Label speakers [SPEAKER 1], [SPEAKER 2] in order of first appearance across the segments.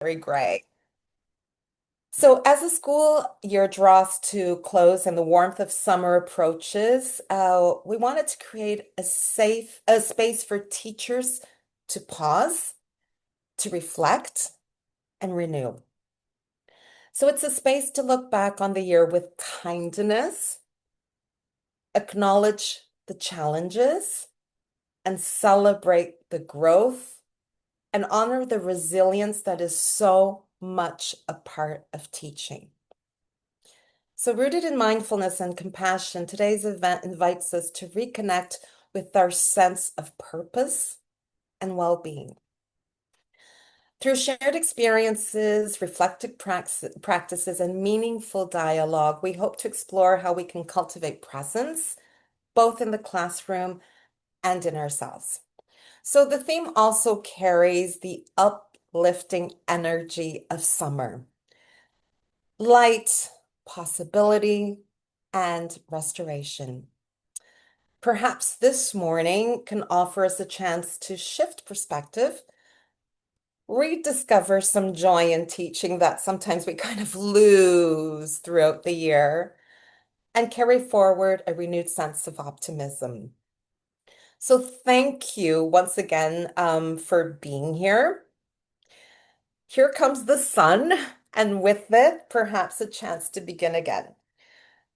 [SPEAKER 1] Very gray. So, as the school year draws to close and the warmth of summer approaches, we wanted to create a space for teachers to pause, to reflect, and renew. So, it's a space to look back on the year with kindness, acknowledge the challenges, and celebrate the growth and honor the resilience that is so much a part of teaching. So, rooted in mindfulness and compassion, today's event invites us to reconnect with our sense of purpose and well-being. Through shared experiences, reflective practices, and meaningful dialogue, we hope to explore how we can cultivate presence, both in the classroom and in ourselves. So, the theme also carries the uplifting energy of summer. Light, possibility, and restoration. Perhaps this morning can offer us a chance to shift perspective, rediscover some joy in teaching that sometimes we kind of lose throughout the year, and carry forward a renewed sense of optimism. So, thank you once again for being here. Here comes the sun, and with it, perhaps a chance to begin again.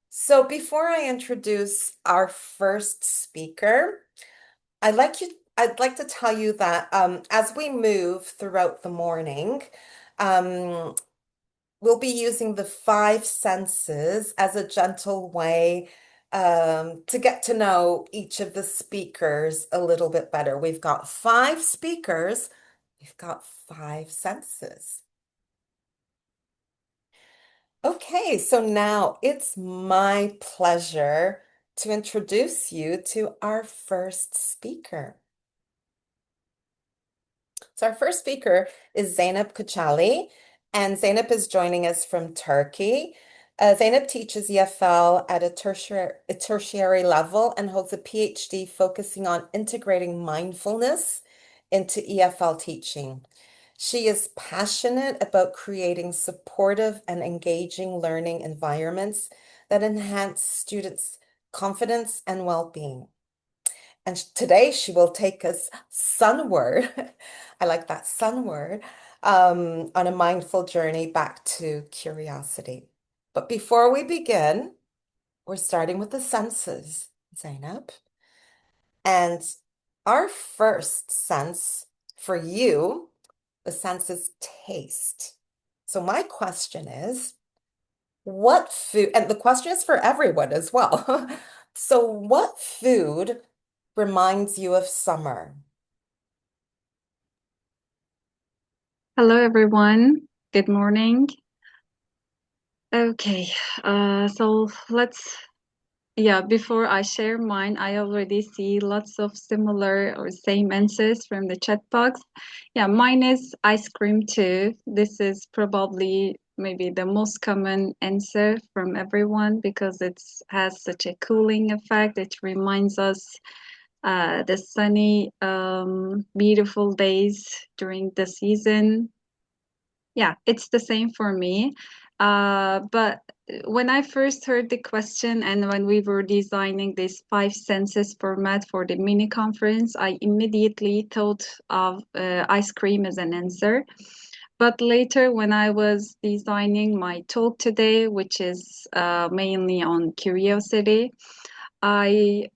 [SPEAKER 1] So before I introduce our first speaker, I'd like to tell you that as we move throughout the morning, um, we'll be using the five senses as a gentle way to get to know each of the speakers a little bit better. We've got five speakers, we've got five senses. Okay, so now it's my pleasure to introduce you to our first speaker. So our first speaker is Zeynep Koçali, and Zeynep is joining us from Turkey. Zeynep teaches EFL at a tertiary level and holds a PhD focusing on integrating mindfulness into EFL teaching. She is passionate about creating supportive and engaging learning environments that enhance students' confidence and well-being. And today she will take us sunward. I like that sunward, on a mindful journey back to curiosity. But before we begin, we're starting with the senses, Zainab. And our first sense for you, the sense is taste. So my question is, what food, and the question is for everyone as well. So what food reminds you of summer?
[SPEAKER 2] Hello, everyone. Good morning. Okay, before I share mine, I already see lots of similar or same answers from the chat box. Yeah, mine is ice cream too. This is probably maybe the most common answer from everyone because it has such a cooling effect. It reminds us the sunny, beautiful days during the season. Yeah, it's the same for me. But when I first heard the question and when we were designing this five senses format for the mini conference, I immediately thought of ice cream as an answer. But later, when I was designing my talk today, which is mainly on curiosity, I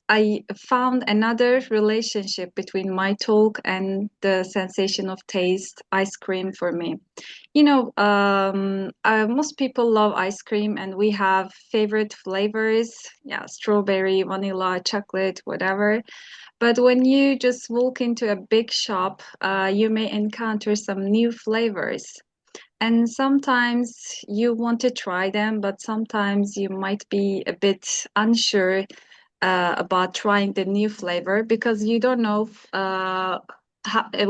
[SPEAKER 2] I found another relationship between my talk and the sensation of taste, ice cream for me. Most people love ice cream, and we have favorite flavors, yeah, strawberry, vanilla, chocolate, whatever. But when you just walk into a big shop, you may encounter some new flavors. And sometimes you want to try them, but sometimes you might be a bit unsure about trying the new flavor because you don't know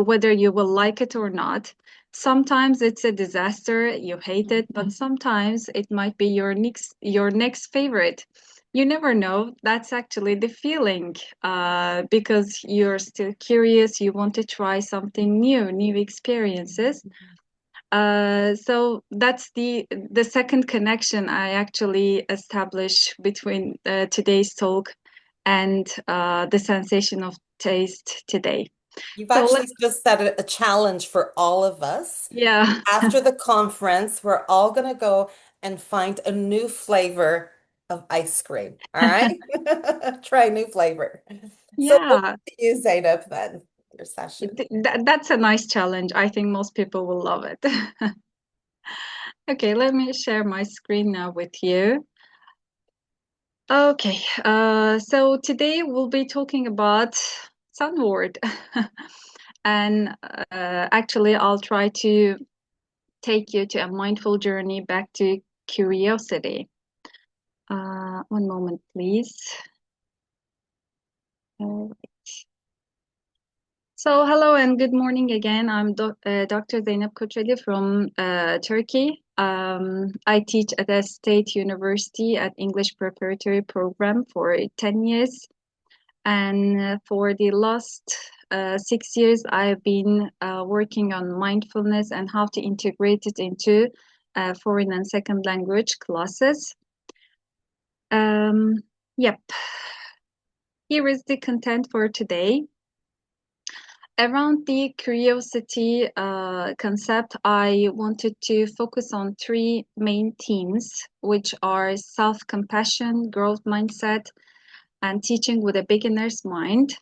[SPEAKER 2] whether you will like it or not. Sometimes it's a disaster, you hate it, but sometimes it might be your next favorite. you never know. That's actually the feeling, because you're still curious, you want to try something new, new experiences. So that's the second connection I actually establish between today's talk and the sensation of taste today.
[SPEAKER 1] You've
[SPEAKER 2] So
[SPEAKER 1] actually
[SPEAKER 2] let's,
[SPEAKER 1] just set a challenge for all of us.
[SPEAKER 2] yeah,
[SPEAKER 1] After the conference, we're all going to go and find a new flavor of ice cream. All right? Try a new flavor. So over
[SPEAKER 2] yeah.
[SPEAKER 1] to you, Zainab, then, your session.
[SPEAKER 2] That's a nice challenge. I think most people will love it. Okay, let me share my screen now with you. Okay, so today we'll be talking about Sunward. And actually, I'll try to take you to a mindful journey back to curiosity. One moment, please. Uh, So, hello and good morning again. I'm Dr. Zeynep Koçeli from Turkey. I teach at a state university at English Preparatory Program for 10 years. And for the last 6 years, I've been working on mindfulness and how to integrate it into foreign and second language classes. Um, yep, here is the content for today. Around the curiosity concept, I wanted to focus on three main themes, which are self-compassion, growth mindset, and teaching with a beginner's mind.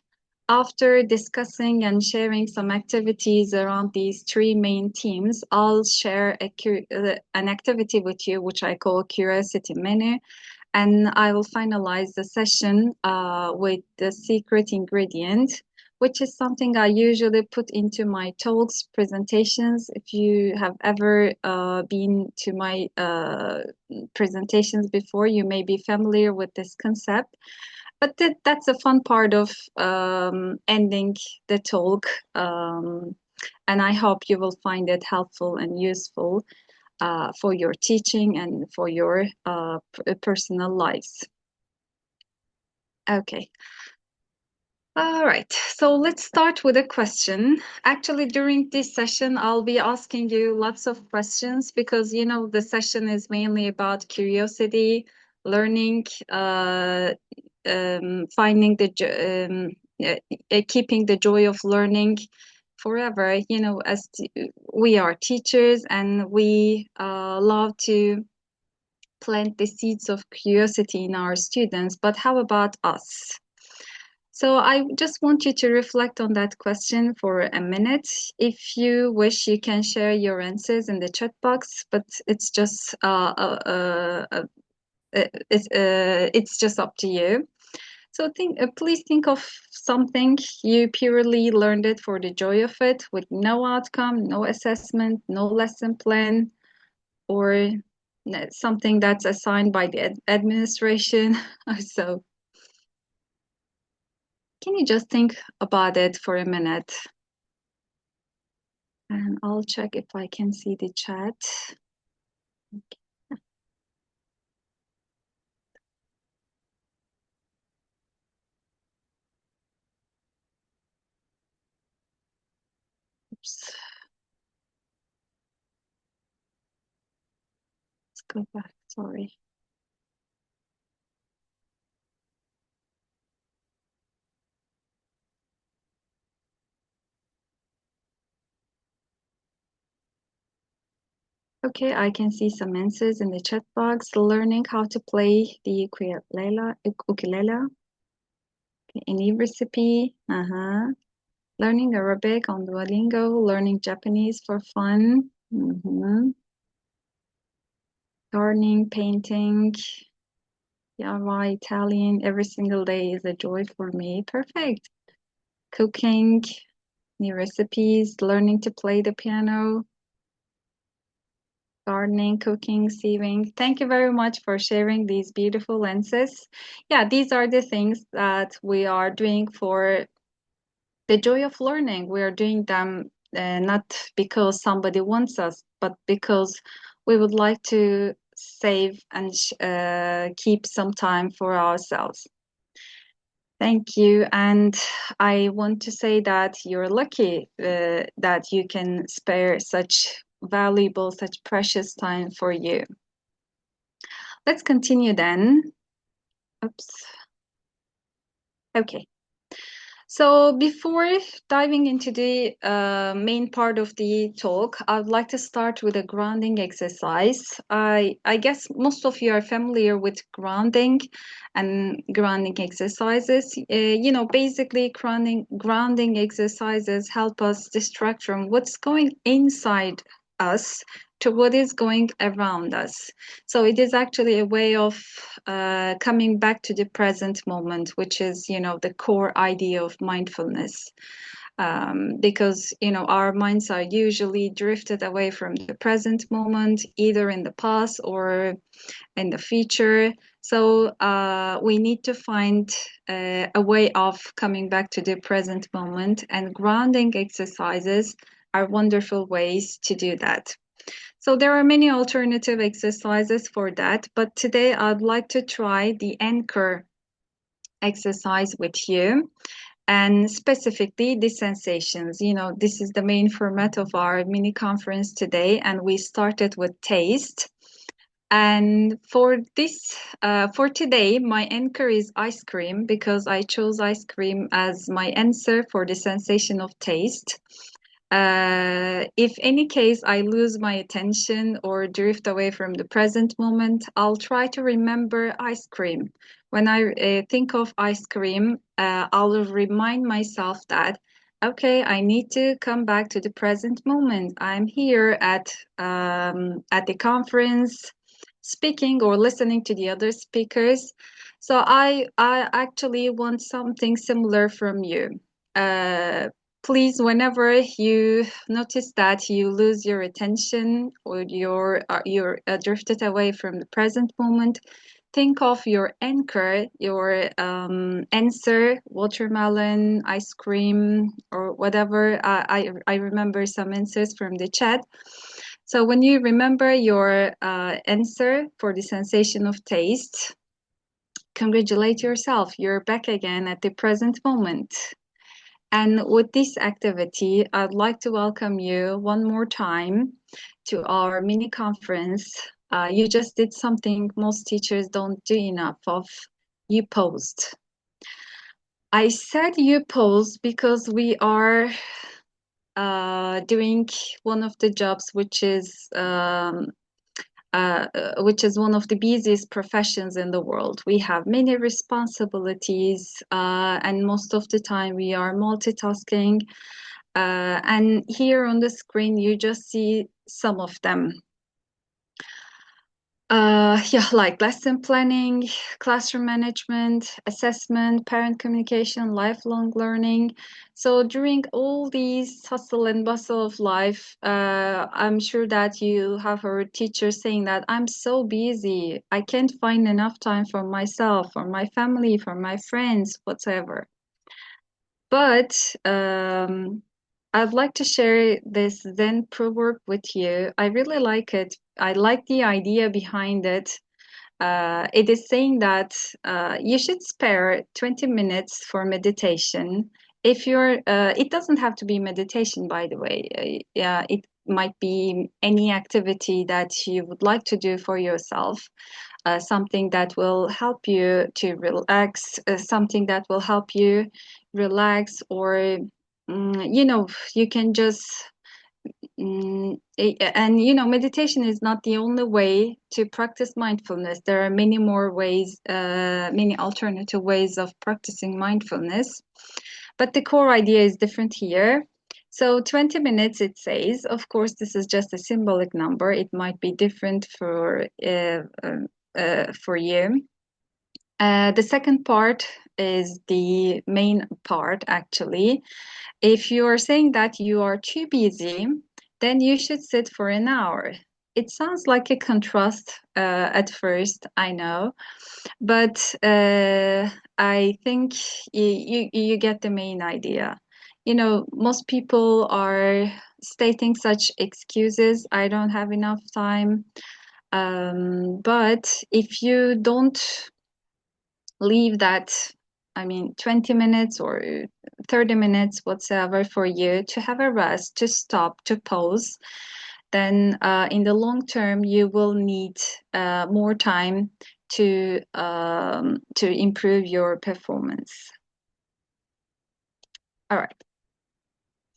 [SPEAKER 2] After discussing and sharing some activities around these three main themes, I'll share an activity with you, which I call Curiosity Menu, and I will finalize the session with the secret ingredient, which is something I usually put into my talks, presentations. If you have ever been to my presentations before, you may be familiar with this concept. But that's a fun part of ending the talk. And I hope you will find it helpful and useful for your teaching and for your personal lives. Okay. All right. So let's start with a question. Actually, during this session, I'll be asking you lots of questions because, the session is mainly about curiosity, learning, finding keeping the joy of learning forever. As we are teachers and we love to plant the seeds of curiosity in our students, but how about us? So I just want you to reflect on that question for a minute. If you wish, you can share your answers in the chat box, but it's just it's just up to you. So please think of something you purely learned it for the joy of it, with no outcome, no assessment, no lesson plan, or something that's assigned by the administration. So can you just think about it for a minute? And I'll check if I can see the chat. Oops. Let's go back. Sorry. Okay, I can see some answers in the chat box. Learning how to play the ukulele. Any recipe? Learning Arabic on Duolingo. Learning Japanese for fun. Gardening, painting. Yeah, right. Italian. Every single day is a joy for me. Perfect. Cooking, new recipes, learning to play the piano, gardening, cooking, sewing. Thank you very much for sharing these beautiful lenses. Yeah, these are the things that we are doing for the joy of learning. We are doing them not because somebody wants us, but because we would like to save and keep some time for ourselves. Thank you. And I want to say that you're lucky that you can spare such valuable, such precious time for you. Let's continue then. Oops. Okay. So before diving into the main part of the talk, I would like to start with a grounding exercise. I guess most of you are familiar with grounding and grounding exercises. Basically grounding exercises help us distract from what's going inside us to what is going around us. So it is actually a way of coming back to the present moment, which is, the core idea of mindfulness. Because, our minds are usually drifted away from the present moment, either in the past or in the future. So we need to find a way of coming back to the present moment, and grounding exercises are wonderful ways to do that. So there are many alternative exercises for that, but today I'd like to try the anchor exercise with you, and specifically the sensations. This is the main format of our mini conference today, and we started with taste. And for today, my anchor is ice cream because I chose ice cream as my answer for the sensation of taste. If any case I lose my attention or drift away from the present moment, I'll try to remember ice cream. When I think of ice cream, I'll remind myself that, okay, I need to come back to the present moment. I'm here at the conference, speaking or listening to the other speakers. So I actually want something similar from you. Uh, Please, whenever you notice that you lose your attention or you're drifted away from the present moment, think of your anchor, your answer, watermelon, ice cream, or whatever. I remember some answers from the chat. So when you remember your answer for the sensation of taste, congratulate yourself. You're back again at the present moment. And with this activity, I'd like to welcome you one more time to our mini conference. You just did something most teachers don't do enough of. You posed. I said you posed because we are doing one of the jobs which is one of the busiest professions in the world. We have many responsibilities, and most of the time we are multitasking. And here on the screen, you just see some of them. Like lesson planning, classroom management, assessment, parent communication, lifelong learning. So during all these hustle and bustle of life, I'm sure that you have heard teachers saying that I'm so busy, I can't find enough time for myself, for my family, for my friends, whatever. But I'd like to share this Zen proverb with you. I really like it. I like the idea behind it. It is saying that you should spare 20 minutes for meditation. It doesn't have to be meditation, by the way. Yeah, it might be any activity that you would like to do for yourself. Something that will help you to relax, something that will help you relax, or you can just and meditation is not the only way to practice mindfulness. There are many more ways, many alternative ways of practicing mindfulness, but the core idea is different here. So 20 minutes, it says. Of course, this is just a symbolic number. It might be different for you. The second part is the main part, actually. If you are saying that you are too busy, then you should sit for an hour. It sounds like a contrast at first, I know, but I think you get the main idea. Most people are stating such excuses. I don't have enough time. But if you don't leave that, I mean, 20 minutes or 30 minutes, whatsoever, for you to have a rest, to stop, to pause, then in the long term, you will need more time to improve your performance. All right.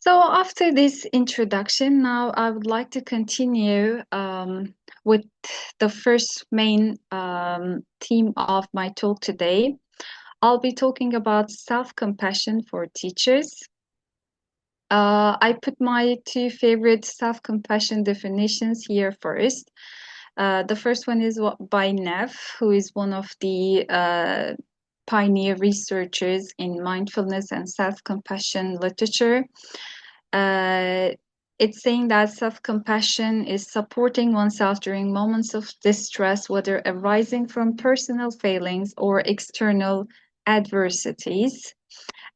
[SPEAKER 2] So after this introduction, now I would like to continue with the first main theme of my talk today. I'll be talking about self-compassion for teachers. I put my two favorite self-compassion definitions here first. The first one is by Neff, who is one of the pioneer researchers in mindfulness and self-compassion literature. Uh, it's saying that self-compassion is supporting oneself during moments of distress, whether arising from personal failings or external adversities.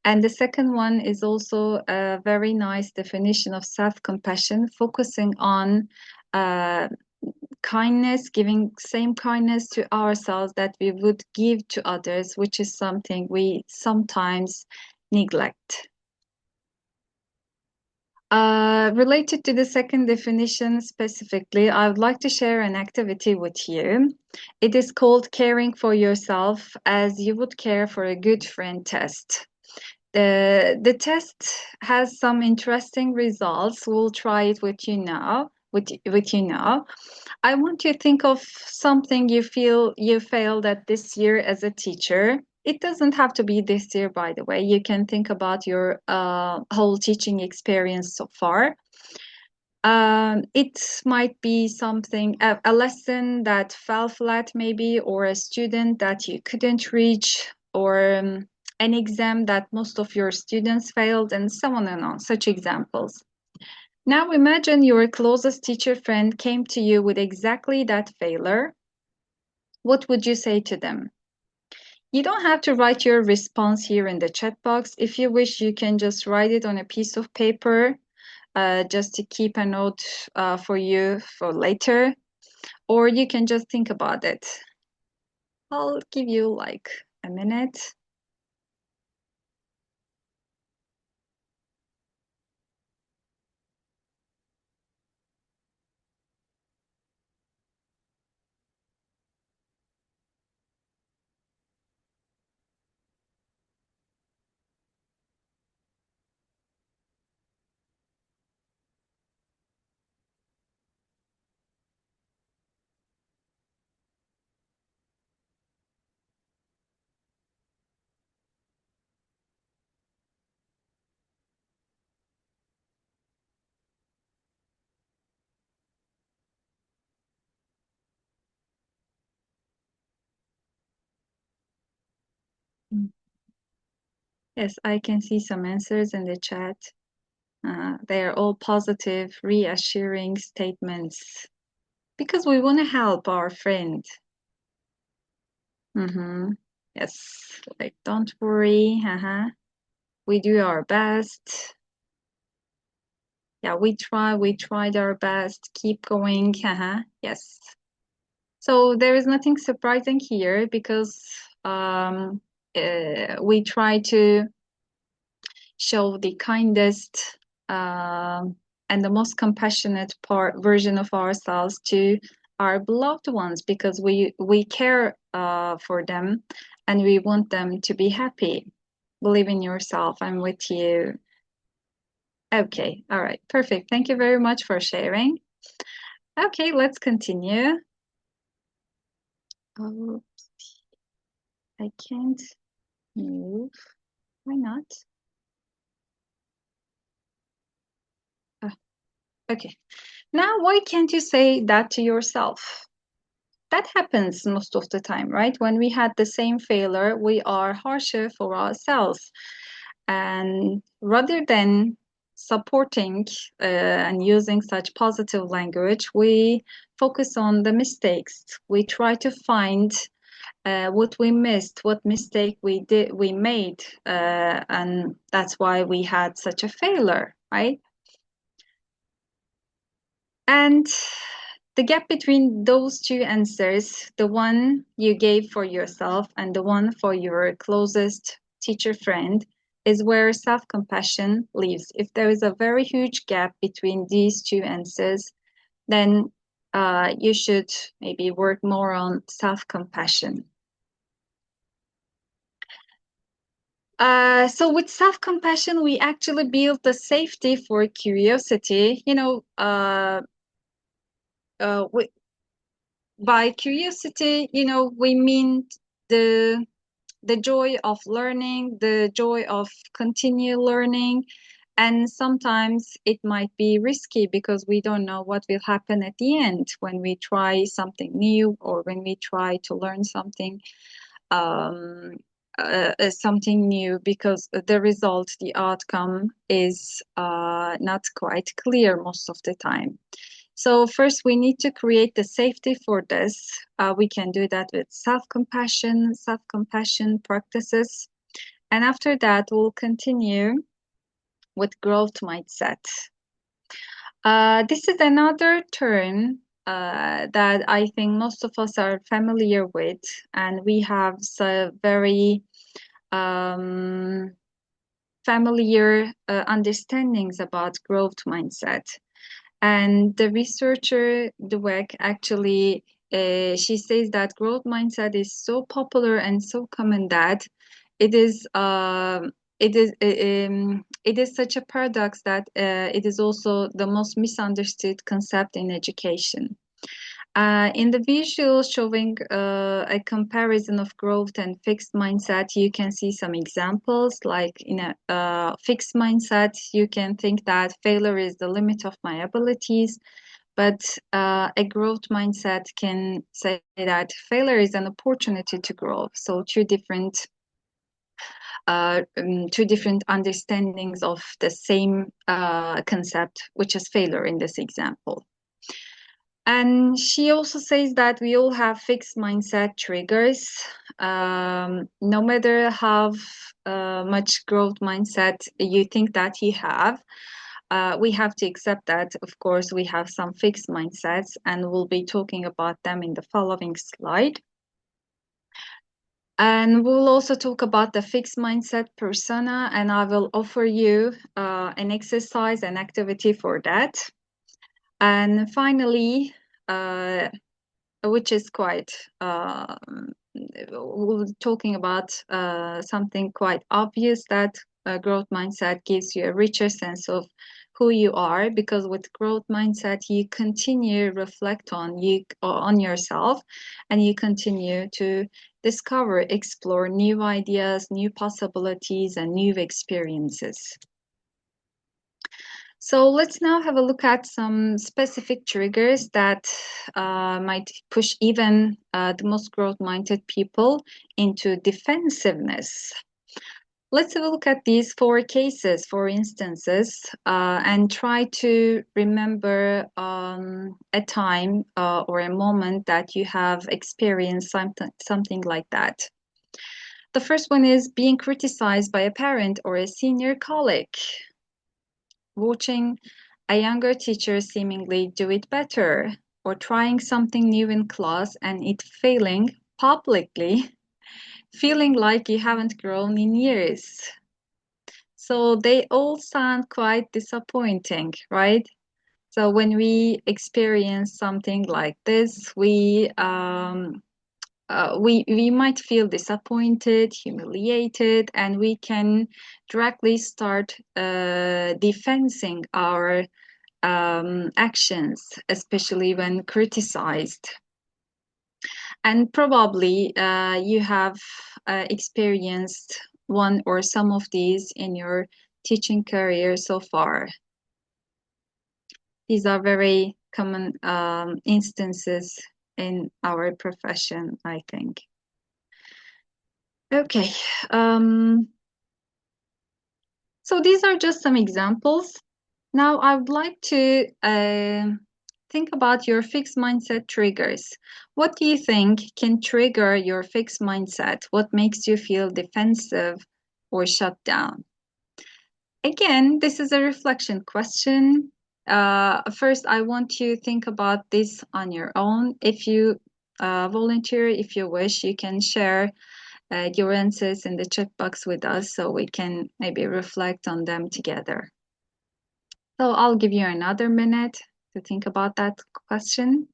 [SPEAKER 2] And the second one is also a very nice definition of self-compassion, focusing on uh, kindness, giving same kindness to ourselves that we would give to others, which is something we sometimes neglect. Related to the second definition specifically, I would like to share an activity with you. It is called caring for yourself as you would care for a good friend test. The test has some interesting results. We'll try it with you now. With you now. I want you to think of something you feel you failed at this year as a teacher. It doesn't have to be this year, by the way. You can think about your whole teaching experience so far. It might be something, a lesson that fell flat, maybe, or a student that you couldn't reach, or an exam that most of your students failed, and so on and on, such examples. Now imagine your closest teacher friend came to you with exactly that failure. What would you say to them? You don't have to write your response here in the chat box. If you wish, you can just write it on a piece of paper, just to keep a note for you for later, or you can just think about it. I'll give you like a minute. Yes, I can see some answers in the chat. They are all positive, reassuring statements because we want to help our friend. Yes, like don't worry. We do our best. Yeah, we tried our best. Keep going. Yes. So there is nothing surprising here because we try to show the kindest and the most compassionate version of ourselves to our beloved ones because we care for them and we want them to be happy. Believe in yourself. I'm with you. Okay, all right, perfect. Thank you very much for sharing. Okay, let's continue. Oh, I can't move. Why not? Okay. Now, why can't you say that to yourself? That happens most of the time, right? When we had the same failure, we are harsher for ourselves. And rather than supporting and using such positive language, we focus on the mistakes. We try to find what we missed, what mistake we made, and that's why we had such a failure, right? And The gap between those two answers, the one you gave for yourself and the one for your closest teacher friend, is where self-compassion lives. If there is a very huge gap between these two answers, then you should maybe work more on self-compassion. So with self-compassion, we actually build the safety for curiosity. Uh, by curiosity, we mean the the joy of learning, the joy of continue learning. And sometimes it might be risky because we don't know what will happen at the end when we try something new or when we try to learn um, something new, because the result, the outcome is not quite clear most of the time. So first, we need to create the safety for this. We can do that with self-compassion practices. And after that, we'll continue with growth mindset. This is another term that I think most of us are familiar with, and we have very um, familiar understandings about growth mindset. And the researcher, Dweck, actually, she says that growth mindset is so popular and so common that it is it is such a paradox that it is also the most misunderstood concept in education. In the visual showing a comparison of growth and fixed mindset, you can see some examples. Like in a fixed mindset, you can think that failure is the limit of my abilities, but a growth mindset can say that failure is an opportunity to grow. So two different understandings of the same concept, which is failure in this example. And she also says that we all have fixed mindset triggers. No matter how much growth mindset you think that you have, we have to accept that, of course, we have some fixed mindsets, and we'll be talking about them in the following slide. And we'll also talk about the fixed mindset persona, and I will offer you an exercise and activity for that. And finally, which is quite we're talking about something quite obvious, that growth mindset gives you a richer sense of who you are, because with growth mindset you continue reflect on yourself, and you continue to discover, explore new ideas, new possibilities, and new experiences. So let's now have a look at some specific triggers that might push even the most growth-minded people into defensiveness. Let's have a look at these four cases, four instances, and try to remember a time or a moment that you have experienced something like that. The first one is being criticized by a parent or a senior colleague. Watching a younger teacher seemingly do it better, or trying something new in class and it failing publicly, feeling like you haven't grown in years. So they all sound quite disappointing, right? So when we experience something like this, we might feel disappointed, humiliated, and we can directly start defending our actions, especially when criticized. And probably you have experienced one or some of these in your teaching career so far. These are very common instances in our profession, I think. Okay, so these are just some examples. Now I would like to think about your fixed mindset triggers. What do you think can trigger your fixed mindset? What makes you feel defensive or shut down? Again, this is a reflection question. First, I want you to think about this on your own. If you volunteer, if you wish, you can share your answers in the chat box with us so we can maybe reflect on them together. So I'll give you another minute to think about that question.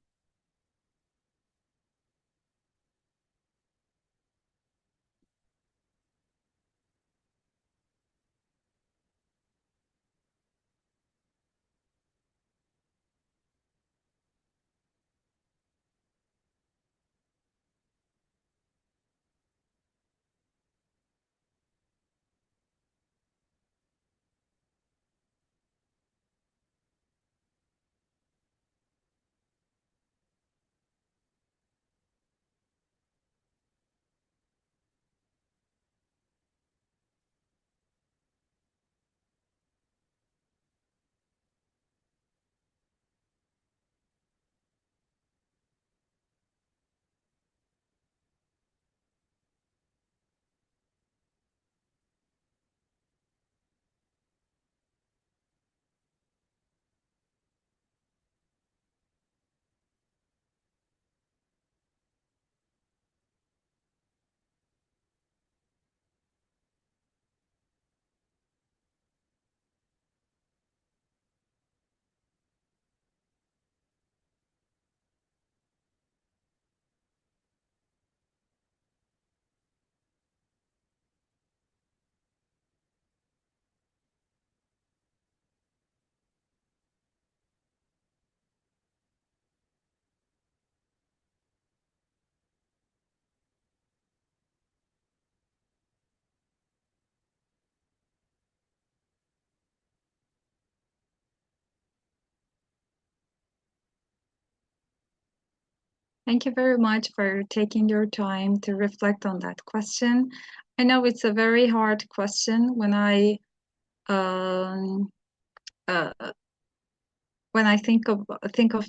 [SPEAKER 2] Thank you very much for taking your time to reflect on that question. I know it's a very hard question. Um, uh, when I think of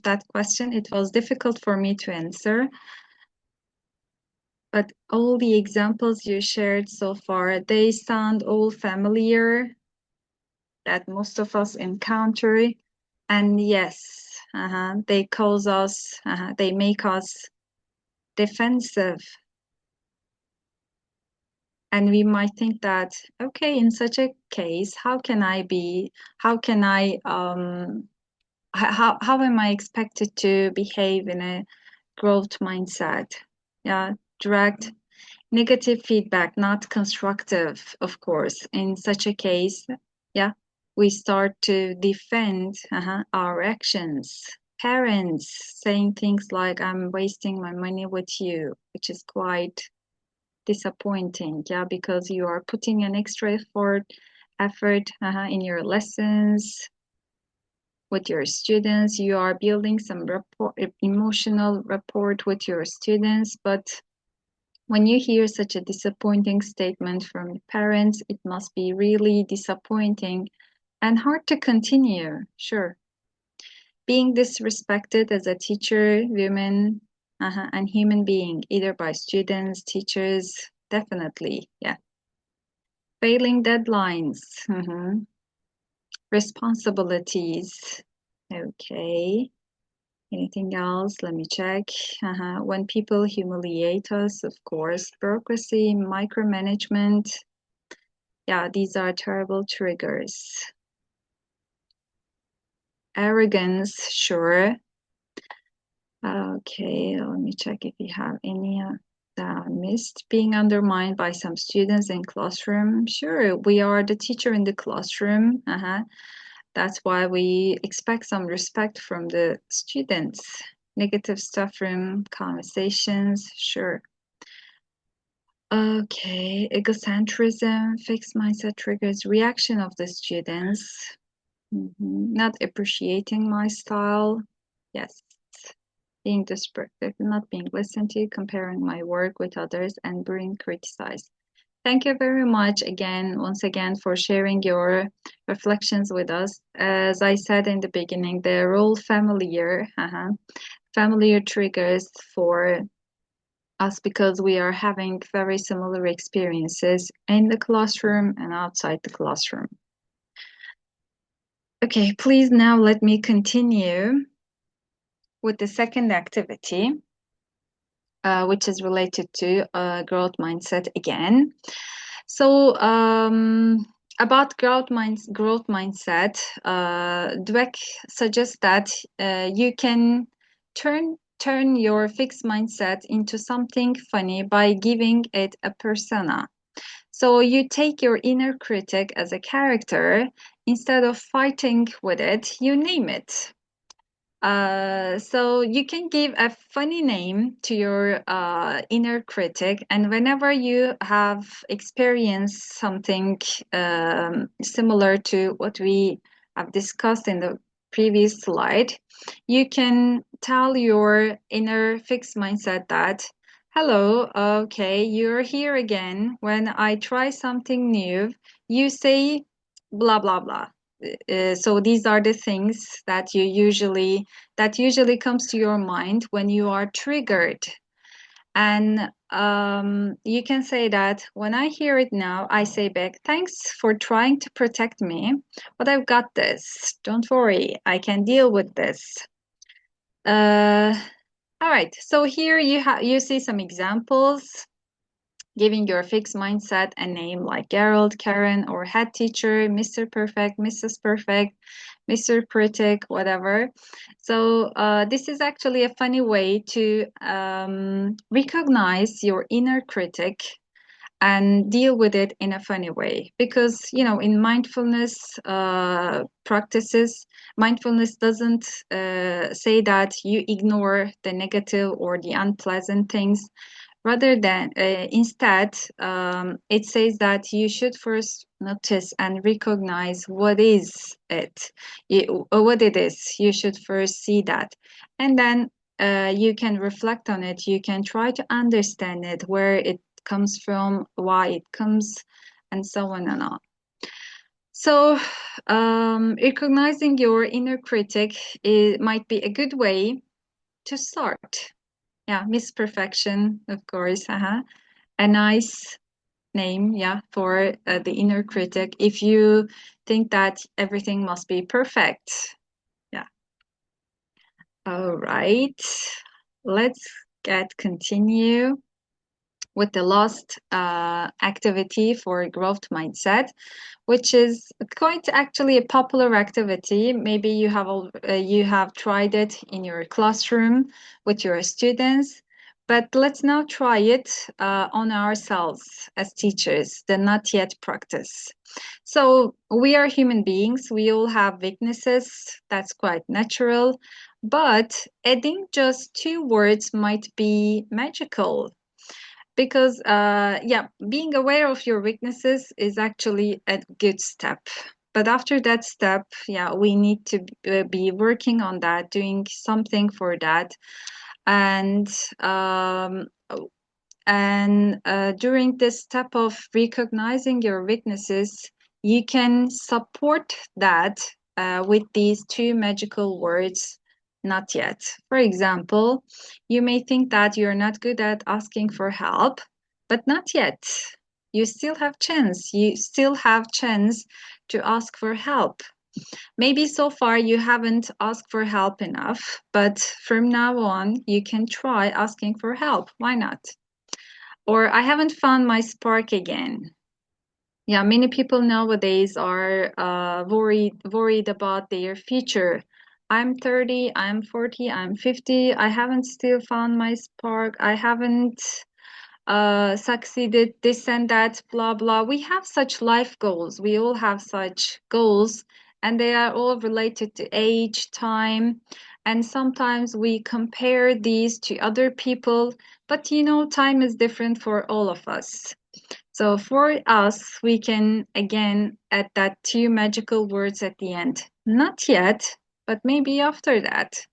[SPEAKER 2] that question, it was difficult for me to answer. But all the examples you shared so far, they sound all familiar that most of us encounter. And yes, they cause us, they make us defensive. And we might think that, okay, in such a case, how can I, how am I expected to behave in a growth mindset? Yeah, direct negative feedback, not constructive, of course. In such a case, yeah, we start to defend our actions. Parents saying things like, I'm wasting my money with you, which is quite disappointing, yeah, because you are putting an extra effort in your lessons with your students. You are building some emotional rapport with your students, but when you hear such a disappointing statement from the parents, it must be really disappointing and hard to continue. Sure. Being disrespected as a teacher, woman, and human being, either by students, teachers, definitely, yeah. Failing deadlines, responsibilities. Okay. Anything else? Let me check. When people humiliate us, of course, bureaucracy, micromanagement. Yeah, these are terrible triggers. Arrogance, sure. Okay, let me check if you have any missed. Being undermined by some students in classroom. Sure, we are the teacher in the classroom. That's why we expect some respect from the students. Negative staff room conversations, sure. Okay, egocentrism, fixed mindset triggers reaction of the students. Not appreciating my style. Yes. Being destructive, not being listened to, comparing my work with others, and being criticized. Thank you very much again, once again, for sharing your reflections with us. As I said in the beginning, they're all familiar, familiar triggers for us because we are having very similar experiences in the classroom and outside the classroom. Okay, please now let me continue with the second activity, which is related to growth mindset again. So, about growth mindset, Dweck suggests that you can turn your fixed mindset into something funny by giving it a persona. So you take your inner critic as a character. Instead of fighting with it, you name it. So you can give a funny name to your inner critic, and whenever you have experienced something similar to what we have discussed in the previous slide, you can tell your inner fixed mindset that, hello, okay, you're here again. When I try something new, you say blah blah blah. So these are the things that usually comes to your mind when you are triggered. And you can say that when I hear it now, I say back, thanks for trying to protect me, but I've got this. Don't worry, I can deal with this. Uh, all right, so here you see some examples giving your fixed mindset a name like Gerald, Karen, or head teacher, Mr. Perfect, Mrs. Perfect, Mr. Critic, whatever. So this is actually a funny way to recognize your inner critic and deal with it in a funny way, because in mindfulness practices, mindfulness doesn't say that you ignore the negative or the unpleasant things. Rather than instead, it says that you should first notice and recognize what it is. You should first see that, and then you can reflect on it. You can try to understand it, where it comes from, why it comes, and so on and on. So, recognizing your inner critic might be a good way to start. Yeah, Miss Perfection, of course. A nice name, yeah, for the inner critic. If you think that everything must be perfect. Yeah. All right. Let's continue with the last activity for growth mindset, which is quite actually a popular activity. Maybe you have tried it in your classroom with your students, but let's now try it on ourselves as teachers, the not yet practice. So we are human beings. We all have weaknesses. That's quite natural. But adding just two words might be magical, because yeah, being aware of your weaknesses is actually a good step, but after that step, yeah, we need to be working on that, doing something for that. And during this step of recognizing your weaknesses, you can support that with these two magical words, not yet. For example, you may think that you're not good at asking for help, but not yet. You still have chance. You still have chance to ask for help. Maybe so far you haven't asked for help enough, but from now on you can try asking for help. Why not? Or I haven't found my spark again. Yeah, many people nowadays are worried about their future. I'm 30, I'm 40, I'm 50. I haven't still found my spark. I haven't succeeded this and that, blah blah. We have such life goals. We all have such goals, and they are all related to age, time, and sometimes we compare these to other people. But time is different for all of us. So for us, we can again add that two magical words at the end. Not yet, but maybe after that.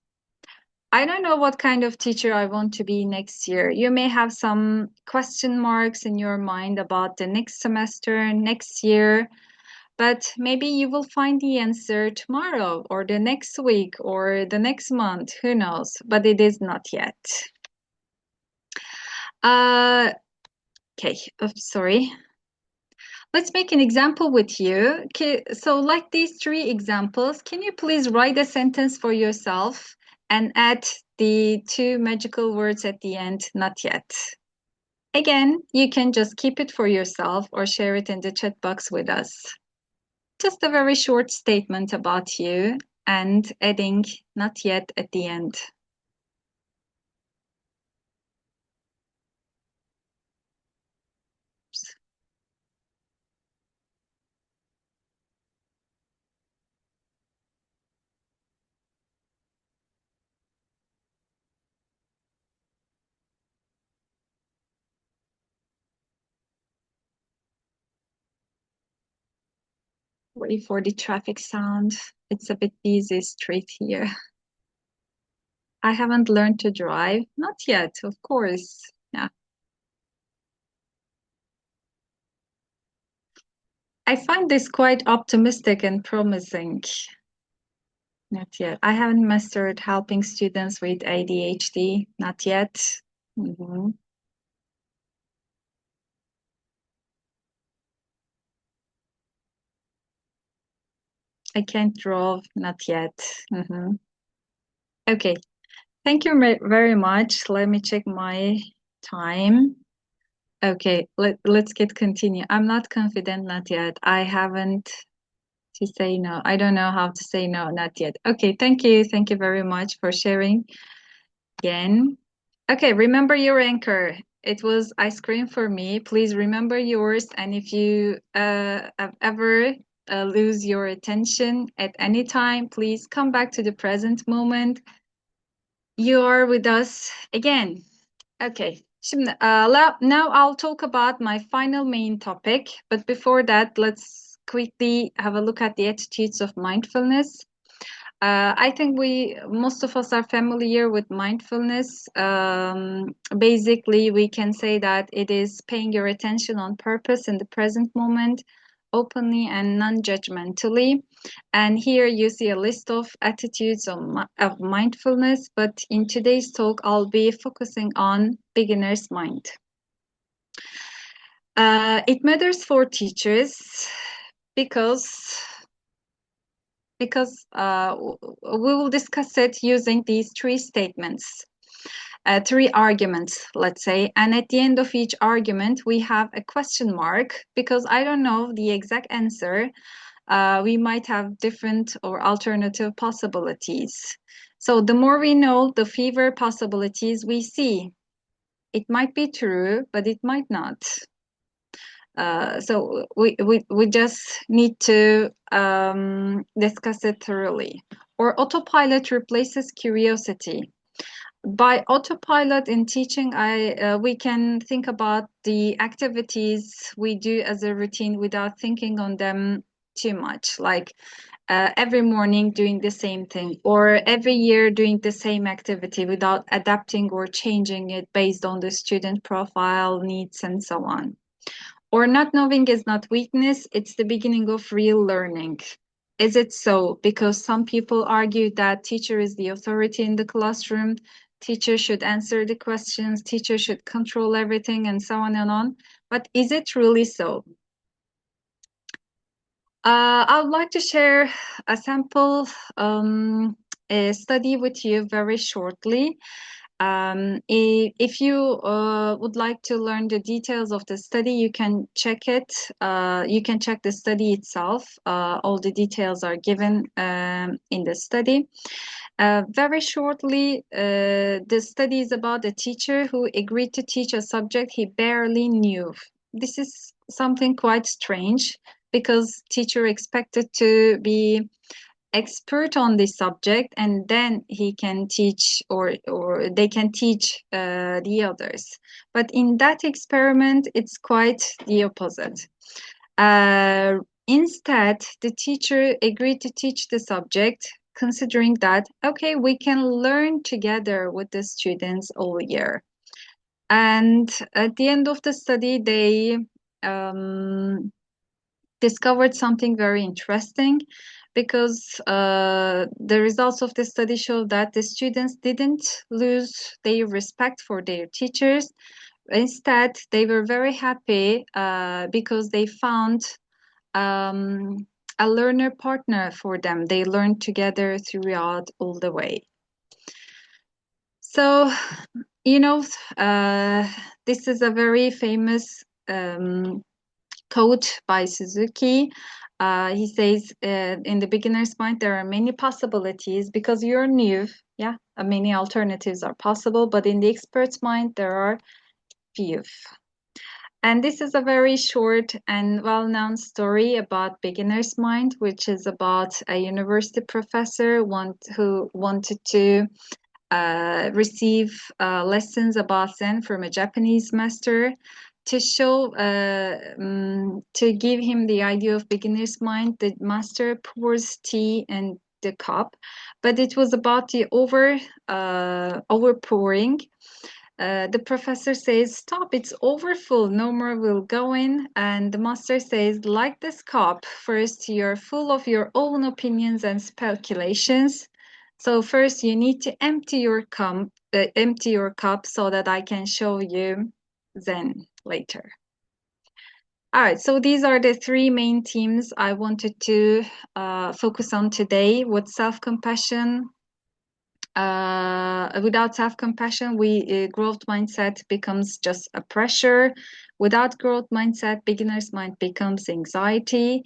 [SPEAKER 2] I don't know what kind of teacher I want to be next year. You may have some question marks in your mind about the next semester, next year, but maybe you will find the answer tomorrow or the next week or the next month. Who knows? But it is not yet. Uh, okay, sorry. Let's make an example with you. Okay, so like these three examples, can you please write a sentence for yourself and add the two magical words at the end, not yet. Again, you can just keep it for yourself or share it in the chat box with us. Just a very short statement about you and adding not yet at the end. Wait for the traffic sound. It's a bit busy street here. I haven't learned to drive. Not yet, of course. Yeah. I find this quite optimistic and promising. Not yet. I haven't mastered helping students with ADHD. Not yet. Mhm. I can't draw. Not yet. Mhm. Okay. Thank you very much. Let me check my time. Okay, let's get continue. I'm not confident, not yet. I haven't to say no. I don't know how to say no, not yet. Okay, thank you. Thank you very much for sharing again. Okay, remember your anchor. It was ice cream for me. Please remember yours. And if you have ever lose your attention at any time, please come back to the present moment. You are with us again. Okay. Şimdi, now I'll talk about my final main topic. But before that, let's quickly have a look at the attitudes of mindfulness. I think most of us are familiar with mindfulness. Basically, we can say that it is paying your attention on purpose in the present moment, openly and non-judgmentally. And here you see a list of attitudes of mindfulness, but in today's talk, I'll be focusing on beginner's mind. It matters for teachers because we will discuss it using these three statements, three arguments, let's say. And at the end of each argument, we have a question mark because I don't know the exact answer. We might have different or alternative possibilities. So the more we know, the fewer possibilities we see. It might be true, but it might not. So we just need to discuss it thoroughly. Or autopilot replaces curiosity. By autopilot in teaching, we can think about the activities we do as a routine without thinking on them too much, like every morning doing the same thing, or every year doing the same activity without adapting or changing it based on the student profile, needs, and so on. Or not knowing is not weakness, it's the beginning of real learning. Is it so? Because some people argue that teacher is the authority in the classroom, teacher should answer the questions, teacher should control everything, and so on and on. But is it really so? I would like to share a sample study with you very shortly. If you would like to learn the details of the study, you can check it. You can check the study itself. All the details are given in the study. Very shortly, the study is about a teacher who agreed to teach a subject he barely knew. This is something quite strange because teacher expected to be expert on this subject and then he can teach or they can teach the others, but in that experiment it's quite the opposite. Instead the teacher agreed to teach the subject considering that okay, we can learn together with the students all year. And at the end of the study they discovered something very interesting because the results of the study show that the students didn't lose their respect for their teachers. Instead, they were very happy because they found um, a learner partner for them. They learned together throughout all the way. So, you know, uh, this is a very famous quote by Suzuki. He says, in the beginner's mind, there are many possibilities because you're new. Yeah, many alternatives are possible, but in the expert's mind, there are few. And this is a very short and well-known story about beginner's mind, which is about a university professor who wanted to receive lessons about Zen from a Japanese master to show, to give him the idea of beginner's mind. The master pours tea in the cup, but it was about the overpouring. The professor says, "Stop, it's overfull, no more will go in." And the master says, "Like this cup, first you're full of your own opinions and speculations. So first you need to empty your cup so that I can show you Zen later." All right, so these are the three main themes I wanted to focus on today with self-compassion. Without self-compassion, growth mindset becomes just a pressure. Without growth mindset, beginner's mind becomes anxiety.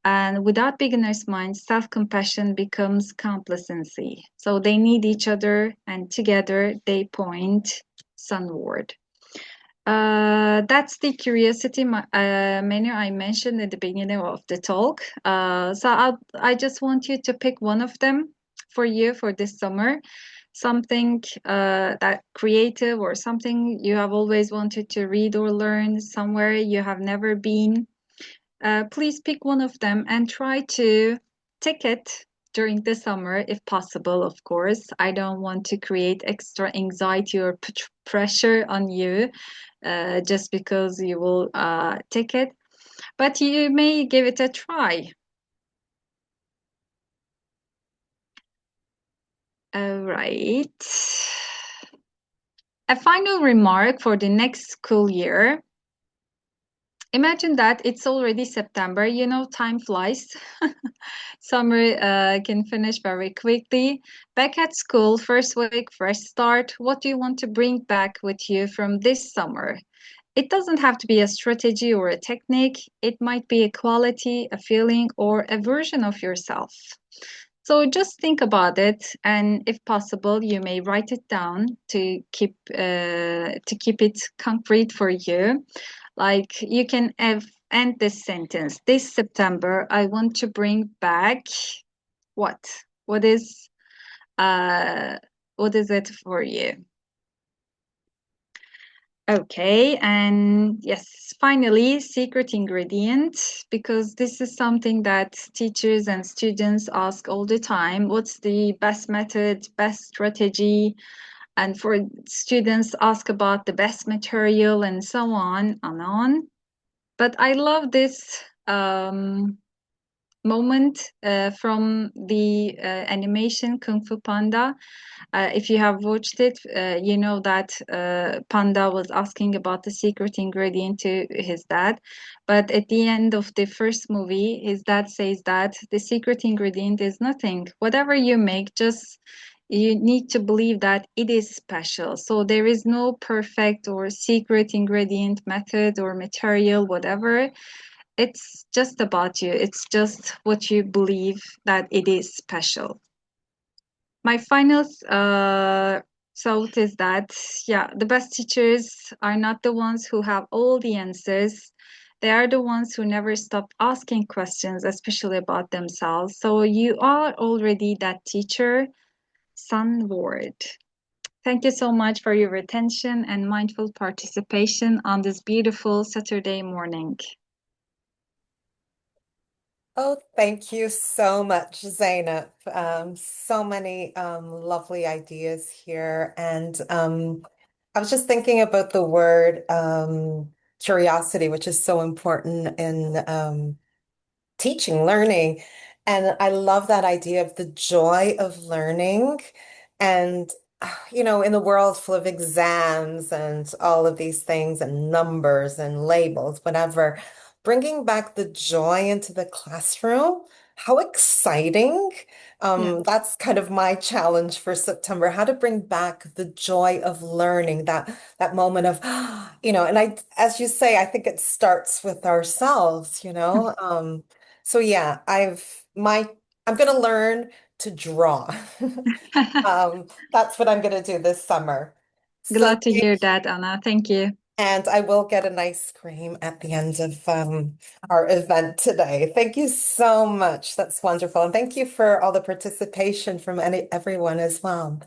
[SPEAKER 2] And without beginner's mind, self-compassion becomes complacency. So they need each other, and together they point sunward. That's the curiosity menu I mentioned at the beginning of the talk. I just want you to pick one of them for you for this summer. Something that creative or something you have always wanted to read or learn, somewhere you have never been. Please pick one of them and try to tick it during the summer if possible, of course. I don't want to create extra anxiety or pressure on you just because you will take it, but you may give it a try. All right. A final remark for the next school year. Imagine that it's already September. You know, time flies. Summer can finish very quickly. Back at school, first week, fresh start. What do you want to bring back with you from this summer? It doesn't have to be a strategy or a technique. It might be a quality, a feeling, or a version of yourself. So just think about it, and if possible, you may write it down to keep it concrete for you. Like you can end this sentence. This September, I want to bring back what? What is uh what is it for you? Okay, and yes, finally, secret ingredient, because this is something that teachers and students ask all the time. What's the best method, best strategy? And for students ask about the best material and so on and on. But I love this moment from the animation Kung Fu Panda. If you have watched it, you know that Panda was asking about the secret ingredient to his dad. But at the end of the first movie, his dad says that the secret ingredient is nothing. Whatever you make, just you need to believe that it is special. So there is no perfect or secret ingredient, method, or material, whatever. It's just about you. It's just what you believe that it is special. My final thought is that, yeah, the best teachers are not the ones who have all the answers. They are the ones who never stop asking questions, especially about themselves. So you are already that teacher, Sunward. Thank you so much for your attention and mindful participation on this beautiful Saturday morning.
[SPEAKER 1] Oh, thank you so much, Zainab. So many lovely ideas here. And I was just thinking about the word curiosity, which is so important in teaching, learning. And I love that idea of the joy of learning. And in the world full of exams and all of these things and numbers and labels, whatever, bringing back the joy into the classroom, how exciting.
[SPEAKER 2] Yeah.
[SPEAKER 1] That's kind of my challenge for September, how to bring back the joy of learning, that moment of, and as you say, I think it starts with ourselves. So yeah, I'm gonna learn to draw. That's what I'm going to do this summer. So,
[SPEAKER 2] Glad to hear that, Anna. Thank you.
[SPEAKER 1] and I will get an ice cream at the end of our event today. Thank you so much. That's wonderful. And thank you for all the participation from everyone as well.